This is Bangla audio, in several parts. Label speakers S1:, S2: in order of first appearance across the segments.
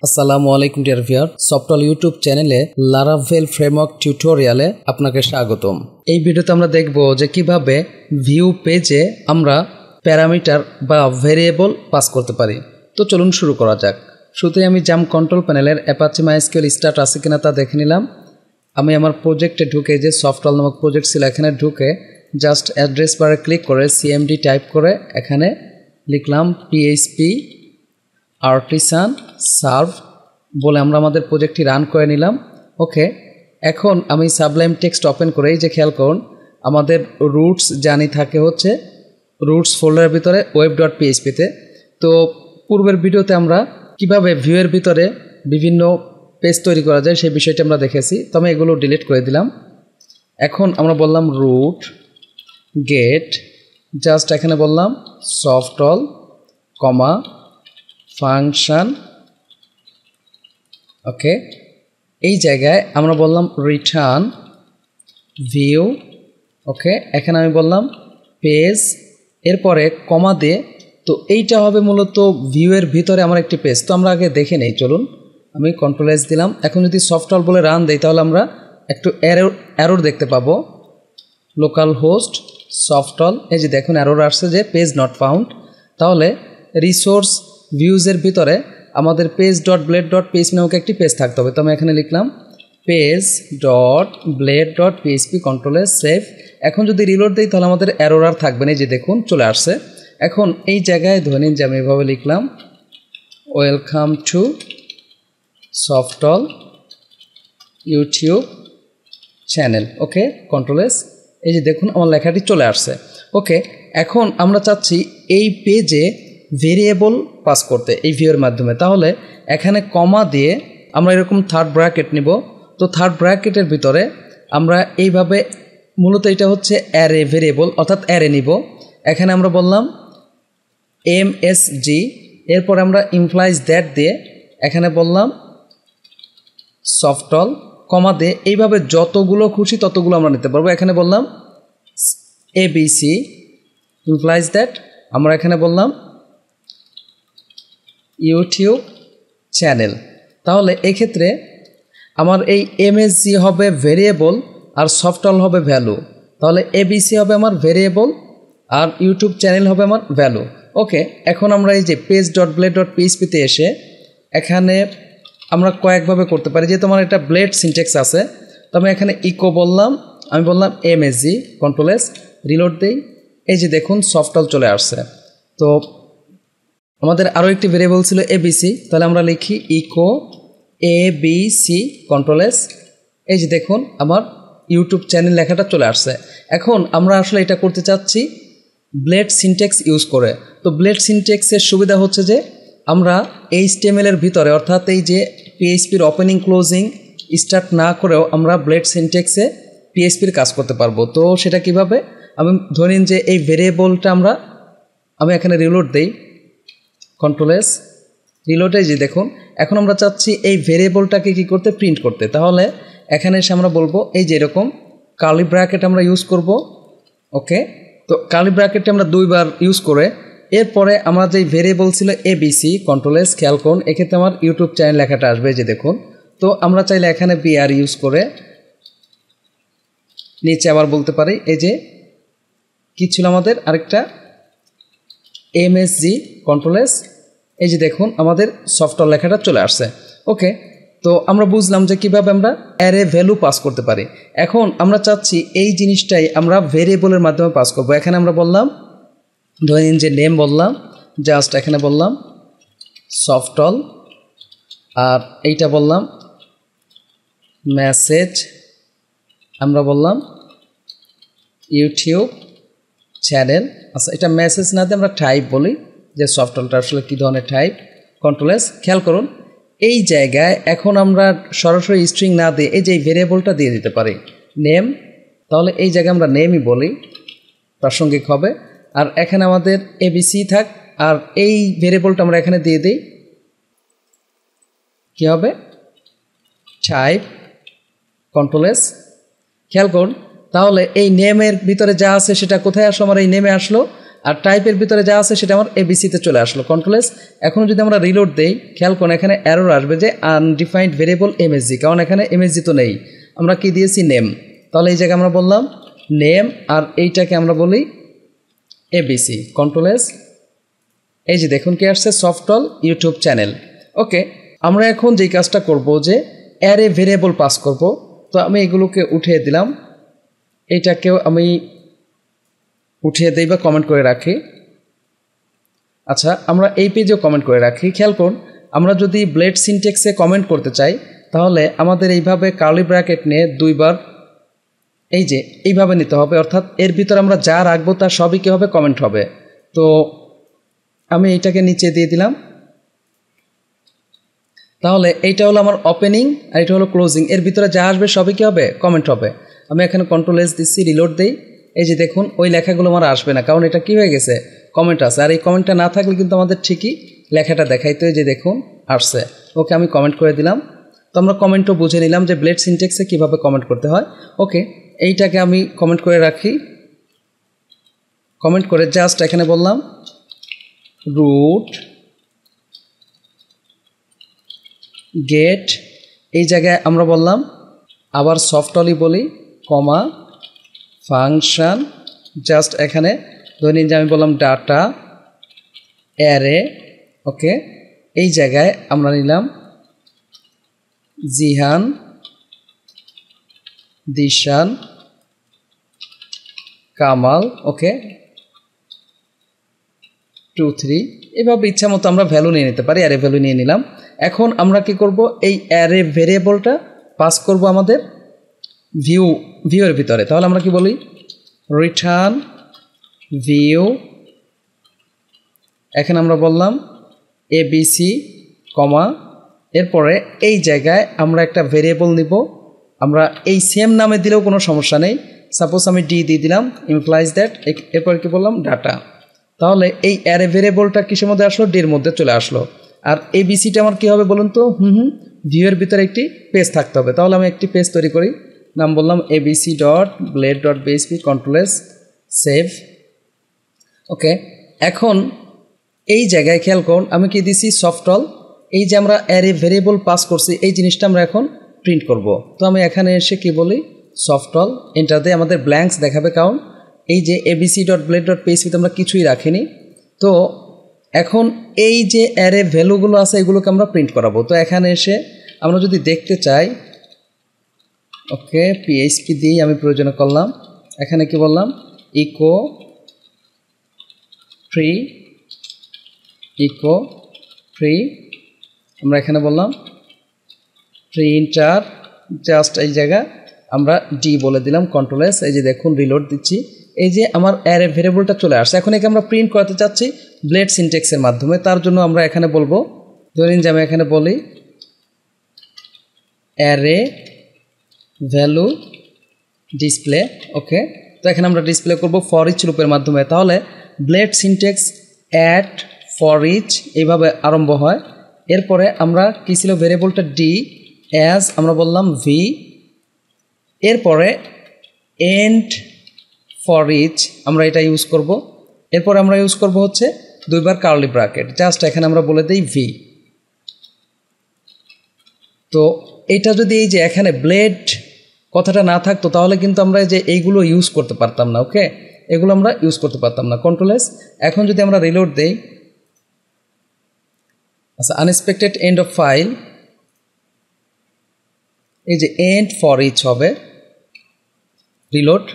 S1: আসসালামু আলাইকুম ডিয়ার ভিউয়ার, সফটওয়্যার ইউটিউব চ্যানেলে লারাভেল ফ্রেমওয়ার্ক টিউটোরিয়ালে আপনাকে স্বাগতম। এই ভিডিওতে আমরা দেখব যে কিভাবে ভিউ পেজে আমরা প্যারামিটার বা ভেরিয়েবল পাস করতে পারি। তো চলুন শুরু করা যাক। শুরুতেই আমি জাম্প কন্ট্রোল প্যানেলের অ্যাপাচি মাইএসকিউএল স্টার্ট আছে কিনা তা দেখে নিলাম। আমি আমার প্রজেক্টে ঢুকে, যে সফটওয়্যার নামক প্রজেক্ট ছিল, এখানে ঢুকে জাস্ট অ্যাড্রেস বারে ক্লিক করে সিএমডি টাইপ করে এখানে লিখলাম পিএইচপি আর্টিসান সার্ভ বলে আমরা আমাদের প্রজেক্টটি রান করে নিলাম। ওকে, এখন আমি সাবলাইম টেক্সট ওপেন করে, এই যে খেয়াল করুন, আমাদের রুটস জানি থাকে হচ্ছে রুটস ফোল্ডারের ভিতরে web.php-তে। তো পূর্বের ভিডিওতে আমরা কিভাবে ভিউয়ের ভিতরে বিভিন্ন পেজ তৈরি করা যায় সেই বিষয়টি আমরা দেখেছি। তো আমি এগুলো ডিলিট করে দিলাম। এখন আমরা বললাম রুট গেট, জাস্ট এখানে বললাম সফটওয়্যার কমা ফাংশন। ওকে, এই জায়গায় আমরা বললাম রিটার্ন ভিউ। ওকে, এখানে আমি বললাম পেজ, এরপরে কমা দিয়ে। তো এইটা হবে মূলত ভিউয়ের ভিতরে আমার একটি পেজ। তো আমরা আগে দেখে নেই, চলুন। আমি কন্ট্রোল এস দিলাম। এখন যদি সফটওয়্যার বলে রান দেই তাহলে আমরা একটু এরর দেখতে পাবো। লোকাল হোস্ট সফটওয়্যার, এই যে দেখুন এরর আসছে যে পেজ নট ফাউন্ড। তাহলে রিসোর্স ভিউজের ভিতরে আমাদের page dot blade dot PHP নামক একটি পেজ থাকতে হবে। তো আমি এখানে লিখলাম page dot blade dot PHP, control S save. এখন যদি রিলোড দিই তাহলে আমাদের এরর আর থাকবে না, এই যে দেখুন চলে আসছে। এখন এই জায়গায় ধরে নিন যে আমি এভাবে লিখলাম welcome to software YouTube channel. Okay, control S, এই যে দেখুন আমার লেখাটি চলে আসছে। ওকে, এখন আমরা চাচ্ছি এই পেজে ভেরিয়েবল পাস করতে এই ভিউয়ের মাধ্যমে। তাহলে এখানে কমা দিয়ে আমরা এরকম থার্ড ব্র্যাকেট নিব। তো থার্ড ব্র্যাকেটের ভিতরে আমরা এইভাবে, মূলত এটা হচ্ছে অ্যারে ভেরিয়েবল, অর্থাৎ অ্যারে নিব। এখানে আমরা বললাম এমএসজি, এরপর আমরা ইমপ্লাইজ দ্যাট দিয়ে এখানে বললাম সফটওয়্যার কমা দিয়ে, এইভাবে যতগুলো খুশি ততগুলো আমরা নিতে পারবো। এখানে বললাম এবিসি ইমপ্লাইজ দ্যাট, আমরা এখানে বললাম ইউটিউব চ্যানেল। তাহলে এক্ষেত্রে আমার এই এমএসজি হবে ভেরিয়েবল আর সফটওয়্যার হবে ভ্যালু। তাহলে এবিসি হবে আমার ভেরিয়েবল আর ইউটিউব চ্যানেল হবে আমার ভ্যালু। ওকে, এখন আমরা এই যে পেজ ডট ব্লেড ডট পিএইচপিতে এসে এখানে আমরা কয়েকভাবে করতে পারি। যেহেতু আমার এটা ব্লেড সিনট্যাক্স আছে, তো আমি এখানে ইকো বললাম, আমি বললাম এমএসজি, কন্ট্রোল এস, রিলোড দেই, এই যে দেখুন সফটওয়্যার চলে আসছে। তো আমাদের আরও একটি ভেরিয়েবল ছিল এবিসি, তাহলে আমরা লিখি ইকো এবিসি, কন্ট্রোল এস, এই যে দেখুন আমার ইউটিউব চ্যানেল লেখাটা চলে আসছে। এখন আমরা আসলে এটা করতে চাচ্ছি ব্লেড সিনট্যাক্স ইউজ করে। তো ব্লেড সিনট্যাক্সের সুবিধা হচ্ছে যে আমরা HTML এর ভিতরে, অর্থাৎ এই যে পিএইচপির ওপেনিং ক্লোজিং স্টার্ট না করেও আমরা ব্লেড সিনট্যাক্সে পিএইচপির কাজ করতে পারবো। তো সেটা কিভাবে, আমি ধরেন যে এই ভেরিয়েবলটা আমি এখানে রিলোড দেই, কন্ট্রোল এস, রিলোডে, যে দেখুন এখন আমরা চাচ্ছি এই ভেরিয়েবলটাকে কী করতে, প্রিন্ট করতে। তাহলে এখানে এসে আমরা বলবো এই যে এরকম কার্লি ব্র্যাকেট আমরা ইউজ করব। ওকে, তো কার্লি ব্র্যাকেটটা আমরা দুইবার ইউজ করে, এরপরে আমার যে ভেরিয়েবল ছিল এবিসি, কন্ট্রোল এস, খেয়াল করুন এক্ষেত্রে আমার ইউটিউব চ্যানেল লেখাটা আসবে, যে দেখুন। তো আমরা চাইলে এখানে বিআর ইউজ করে নিচে আবার বলতে পারি এই যে কী ছিল আমাদের আরেকটা এমএসজি, কন্ট্রোল এস, এই যে দেখুন আমাদের সফটওয়্যার লেখাটা চলে আসছে। ওকে, তো আমরা বুঝলাম যে কিভাবে আমরা অ্যারে ভ্যালু পাস করতে পারি। এখন আমরা চাচ্ছি এই জিনিসটাই আমরা ভেরিয়েবলের মাধ্যমে পাস করব। এখানে আমরা বললাম ধরেন যে নেম বললাম, জাস্ট এখানে বললাম সফটওয়্যার, আর এইটা বললাম মেসেজ, আমরা বললাম ইউটিউব চ্যানেল। আচ্ছা, এটা মেসেজ না দিয়ে আমরা টাইপ বলি, যে সফটওয়্যারটা আসলে কী ধরনের টাইপ, কন্ট্রোল এস। খেয়াল করুন এই জায়গায় এখন আমরা সরাসরি স্ট্রিং না দিয়ে এই যে ভেরিয়েবলটা দিয়ে দিতে পারি নেম। তাহলে এই জায়গায় আমরা নেমই বলি, প্রাসঙ্গিক হবে। আর এখানে আমাদের এবিসি থাক, আর এই ভেরিয়েবলটা আমরা এখানে দিয়ে দিই, কী হবে, টাইপ, কন্ট্রোল এস। খেয়াল করুন তাহলে এই নেমের ভিতরে যা আছে সেটা কোথায় আসলো, আমার এই নেমে আসলো। আর টাইপের ভিতরে যা আছে সেটা আমার এবিসিতে চলে আসলো কন্ট্রোল এস। এখন যদি আমরা রিলোড দেই, খেয়াল করুন এখানে এরর আসবে যে আনডিফাইন্ড ভেরিয়েবল এমএসজি, কারণ এখানে এমএসজি তো নেই, আমরা কি দিয়েছি নেম। তাহলে এই জায়গায় আমরা বললাম নেম, আর এইটাকে আমরা বলি এবিসি, কন্ট্রোল এস। এই যে দেখুন কি আসছে, সফটল ইউটিউব চ্যানেল। ওকে, আমরা এখন যেই কাজটা করব যে অ্যারে ভেরিয়েবল পাস করব। তো আমি এগুলোকে উঠিয়ে দিলাম, এইটাকেও আমি উঠিয়ে দিই বা কমেন্ট করে রাখি। আচ্ছা, আমরা এই পেজেও কমেন্ট করে রাখি। খেয়াল করুন, আমরা যদি ব্লেড সিনট্যাক্সে কমেন্ট করতে চাই তাহলে আমাদের এইভাবে কার্লি ব্র্যাকেট নিয়ে দুইবার এই যে এইভাবে নিতে হবে, অর্থাৎ এর ভিতরে আমরা যা রাখবো তার সবই কী হবে, কমেন্ট হবে। তো আমি এইটাকে নিচে দিয়ে দিলাম। তাহলে এইটা হলো আমার ওপেনিং আর এটা হলো ক্লোজিং, এর ভিতরে যা আসবে সবই কী হবে, কমেন্ট হবে। আমি এখানে কন্ট্রোল এস দিচ্ছি, রিলোড দেই। এই যে দেখুন ওই লেখাগুলো আমার আসবে না, কারণ এটা কি হয়ে গেছে, কমেন্ট আছে। আর এই কমেন্টটা না থাকলে কিন্তু আমাদের ঠিকই লেখাটা দেখাইতো। এই যে দেখুন আসছে। ওকে, আমি কমেন্ট করে দিলাম। তো আমরা কমেন্টও বুঝে নিলাম যে ব্লেড সিনট্যাক্সে কীভাবে কমেন্ট করতে হয়। ওকে, এইটাকে আমি কমেন্ট করে রাখি। কমেন্ট করে জাস্ট এখানে বললাম রুট গেট, এই জায়গায় আমরা বললাম আবার সফটলি বলি কমা ফাংশন, জাস্ট এখানে ধরে নিন যে আমি বললাম ডাটা অ্যারে। ওকে, এই জায়গায় আমরা নিলাম জিহান, দিশান, কামাল। ওকে, 2 3 এভাবে ইচ্ছা মতো আমরা ভ্যালু নিয়ে নিতে পারি, অ্যারে ভ্যালু নিয়ে নিলাম। এখন আমরা কি করব, এই অ্যারে ভেরিয়েবলটা পাস করব আমাদের ভিউয়ের ভিতরে। তাহলে আমরা কি বলি, রিটার্ন ভিউ। এখানে আমরা বললাম এবিসি কমা, এরপরে এই জায়গায় আমরা একটা ভেরিয়েবল নিব। আমরা এই সেম নামে দিলেও কোনো সমস্যা নেই, সাপোজ আমি ডি দিয়ে দিলাম, ইমপ্লাইজ দ্যাট। এরপর কি বললাম, ডাটা। তাহলে এই অ্যারে ভেরিয়েবলটা কিসের মধ্যে আসলো, ডির মধ্যে চলে আসলো। আর এবিসিটা আমার কী হবে বলুন তো, ভিউয়ের ভিতরে একটি পেজ থাকতে হবে। তাহলে আমি একটি পেজ তৈরি করি, নাম বললাম ABC dot blade dot BSP, control S, save. Okay, এখন এই জায়গায় খেয়াল করুন আমি কি দিছি, সফটল। এই যে আমরা অ্যারে ভেরিয়েবল পাস করছি এই জিনিসটা আমরা এখন প্রিন্ট করব। তো আমি এখানে এসে কি বলি, সফটল, এন্টার দিয়ে আমাদের ব্ল্যাঙ্কস দেখাবে, কারণ এই যে এবিসি ডট ব্লেড ডট পিএইচপিতে আমরা কিছুই রাখিনি। তো এখন এই যে অ্যারে ভ্যালুগুলো আছে এগুলোকে আমরা প্রিন্ট করাবো। তো এখানে এসে আমরা যদি দেখতে চাই, ওকে পিএইচপি দিয়েই আমি প্রয়োজনে করলাম। এখানে কি বললাম, ইকো ফ্রি, আমরা এখানে বললাম প্রিন্টার, জাস্ট এই জায়গা আমরা ডি বলে দিলাম, কন্ট্রোল এস। এই যে দেখুন রিলোড দিচ্ছি, এই যে আমার অ্যারে ভেরিয়েবলটা চলে আসছে। এখন একে আমরা প্রিন্ট করাতে চাচ্ছি ব্লেড সিনট্যাক্সের মাধ্যমে। তার জন্য আমরা এখানে বলবো, ধরেন যে আমি এখানে বলি অ্যারে ভ্যালু ডিসপ্লে। ওকে, তো এখানে আমরা ডিসপ্লে করব ফর ইচ লুপের মাধ্যমে। তাহলে Blade syntax at for each এইভাবে আরম্ভ হয়। এরপরে আমরা কী ছিল, ভেরিয়েবলটা ডি, অ্যাজ আমরা বললাম ভি, এরপরে এন্ড ফর ইচ আমরা এটা ইউজ করব। এরপরে আমরা ইউজ করব হচ্ছে দুইবার কার্লি ব্র্যাকেট, জাস্ট এখানে আমরা বলে দিই ভি। তো এটা যদি এই যে এখানে ব্লেড কথাটা না থাকতো তাহলে কিন্তু আমরা যে এইগুলো ইউজ করতে পারতাম না। ওকে, এগুলো আমরা ইউজ করতে পারতাম না, কন্ট্রোল এস। এখন যদি আমরা রিলোড দেই, আচ্ছা আনএক্সপেক্টেড এন্ড অফ ফাইল, এই যে এন্ড ফর ইচ হবে, রিলোড।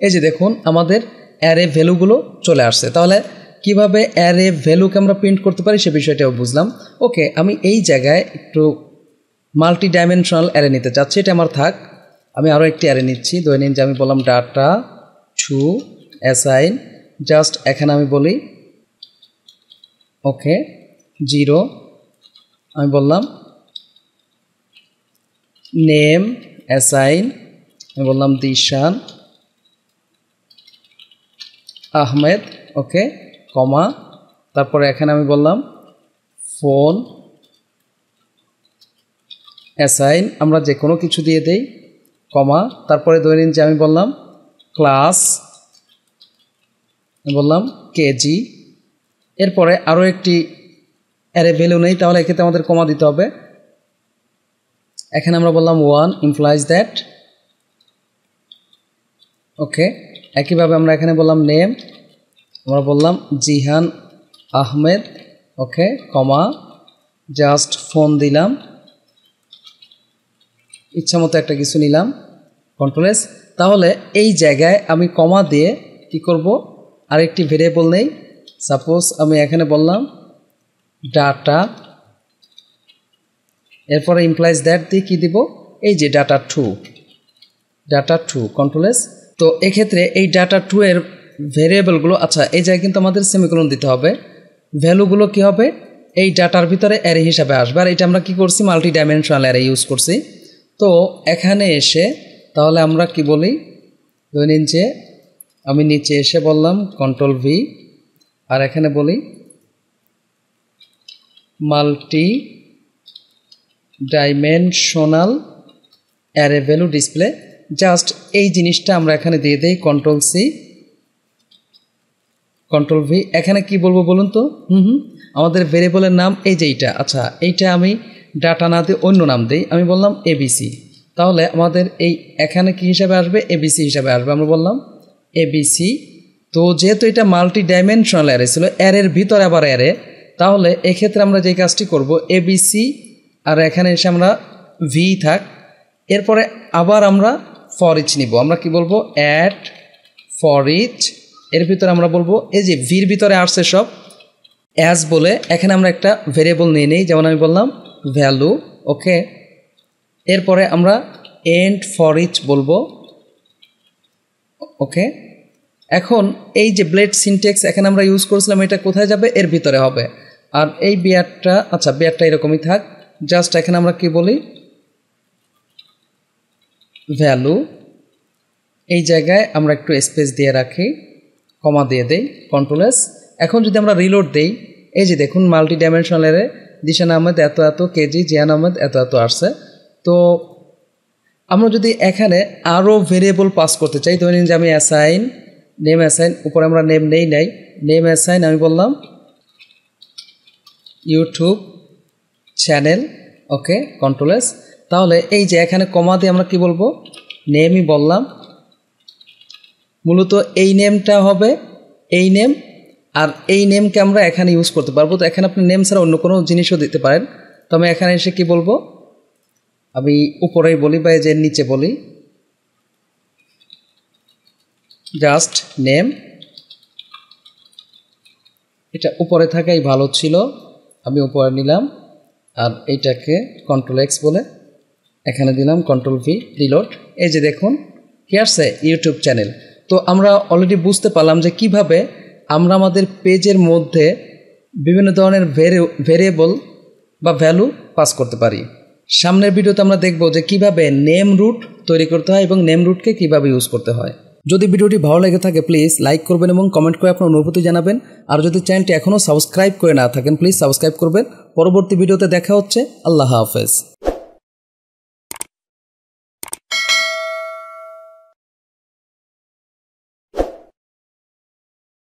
S1: এই যে দেখুন আমাদের অ্যারে ভ্যালুগুলো চলে আসছে। তাহলে কিভাবে অ্যারে ভ্যালুকে আমরা প্রিন্ট করতে পারি সে বিষয়টাও বুঝলাম। ওকে, আমি এই জায়গায় একটু মাল্টি ডাইমেনশনাল অ্যারে নিতে চাচ্ছি, এটা আমার থাক। আমি আরও একটি অ্যারে নিচ্ছি, ধরে নিন যে আমি বললাম ডাটা টু অ্যাসাইন, জাস্ট এখানে আমি বলি ওকে 0, আমি বললাম নেম অ্যাসাইন, আমি বললাম দিশান আহমেদ। ওকে, কমা, তারপরে এখানে আমি বললাম ফোন অ্যাসাইন, আমরা যে কোনো কিছু দিয়ে দেই, কমা, তারপরে ধরে নিন যে আমি বললাম ক্লাস বললাম কেজি। এরপরে আরও একটি অ্যারে ভ্যালু নেই, তাহলে এক্ষেত্রে আমাদের কমা দিতে হবে। এখানে আমরা বললাম 1 ইমপ্লাইজ দ্যাট। ওকে, একইভাবে আমরা এখানে বললাম নেম, আমরা বললাম জিহান আহমেদ। ওকে, কমা, জাস্ট ফোন দিলাম, ইচ্ছা মতো একটা কিছু নিলাম, কন্ট্রোল এস। তাহলে এই জায়গায় আমি কমা দিয়ে কি করব, আরেকটি ভেরিয়েবল নেই। সাপোজ আমি এখানে বললাম ডাটা, এরপরে ইমপ্লাইজ দ্যাট দিয়ে কী দিব, এই যে ডাটা 2 কন্ট্রোল এস। তো এক্ষেত্রে এই ডাটা 2 এর ভেরিয়েবলগুলো, আচ্ছা এই জায়গায় কিন্তু আমাদের সেমিকোলন দিতে হবে। ভ্যালুগুলো কি হবে, এই ডাটার ভিতরে অ্যারে হিসাবে আসবে। আর এটা আমরা কি করছি, মাল্টি ডাইমেনশনাল অ্যারে ইউজ করছি। তো এখানে এসে তাহলে আমরা কি বলি, ধরে নিন যে আমি নিচে এসে বললাম কন্ট্রোল ভি, আর এখানে বলি multi dimensional array value display. Just এই জিনিসটা আমরা এখানে দিয়ে দেই কন্ট্রোল সি, কন্ট্রোল ভি। এখানে কি বলবো বলুন তো, আমাদের ভেরিয়েবলের নাম এই যে এইটা। আচ্ছা, এইটা আমি ডাটা না দিয়ে অন্য নাম দিই, আমি বললাম এবিসি। তাহলে আমাদের এই এখানে কি হিসাবে আসবে, এবিসি হিসাবে আসবে। আমরা বললাম এবিসি। তো যেহেতু এটা মাল্টি ডাইমেনশনাল অ্যারে ছিল, অ্যারের ভিতরে আবার অ্যারে, তাহলে এক্ষেত্রে আমরা যে কাজটি করব, এবিসি আর এখানে এসে আমরা ভি থাক, এরপরে আবার আমরা ফর ইচ নিব। আমরা কি বলবো, অ্যাট ফর ইচ, এর ভিতরে আমরা বলবো এই যে ভির ভিতরে আসছে সব অ্যাজ বলে, এখানে আমরা একটা ভেরিয়েবল নিয়ে নিই, যেমন আমি বললাম ভ্যালু। ওকে, এরপরে আমরা এন্ড ফর ইচ বলবো। ওকে, এখন এই যে ব্লেড সিনটেক্স এখানে আমরা ইউজ করেছিলাম, এটা কোথায় যাবে, এর ভিতরে হবে। আর এই বিয়ারটা, আচ্ছা বিয়ারটা এরকমই থাক। জাস্ট এখানে আমরা কি বলি, ভ্যালু, এই জায়গায় আমরা একটু স্পেস দিয়ে রাখি, কমা দিয়ে দেই, কন্ট্রোল এস। এখন যদি আমরা রিলোড দেই, এই যে দেখুন multi dimensional array, Dishan Ahmed এত এত কেজি, জিয়ান আহমেদ এত এত আসছে। তো আমরা যদি এখানে আরও ভেরিয়েবল পাস করতে চাই, ধরে নিন যে আমি অ্যাসাইন, নেম অ্যাসাইন, উপরে আমরা নেম নাই, নেম অ্যাসাইন আমি বললাম ইউটিউব চ্যানেল। ওকে, কন্ট্রোল এস। তাহলে এই যে এখানে কমা দিয়ে আমরা কি বলবো, নেমই বললাম। মূলত এই নেমটা হবে এই নেম, আর এই নেমকে আমরা এখানে ইউজ করতে পারবো। তো এখানে আপনি নেম ছাড়া অন্য কোনো জিনিসও দিতে পারেন। তো আমি এখানে এসে কি বলবো, আমি উপরেই বলি বা যে নিচে বলি জাস্ট নেম। এটা উপরে থাকাই ভালো ছিল, আমি উপরে নিলাম। আর এইটাকে কন্ট্রোল এক্স বলে এখানে দিলাম কন্ট্রোল ভি, রিলোড। এই যে দেখুন কি আসছে, ইউটিউব চ্যানেল। তো আমরা অলরেডি বুঝতে পারলাম যে কিভাবে আমরা আমাদের পেজের মধ্যে বিভিন্ন ধরনের ভেরিয়েবল বা ভ্যালু পাস করতে পারি। সামনের ভিডিওতে আমরা দেখব যে কিভাবে নেম রুট তৈরি করতে হয় এবং নেম রুটকে কিভাবে ইউজ করতে হয়। যদি ভিডিওটি ভালো লেগে থাকে প্লিজ লাইক করবেন এবং কমেন্ট করে আপনার অনুভূতি জানাবেন। আর যদি চ্যানেলটি এখনও সাবস্ক্রাইব করে না থাকেন প্লিজ সাবস্ক্রাইব করবেন। পরবর্তী ভিডিওতে দেখা হচ্ছে। আল্লাহ হাফেজ।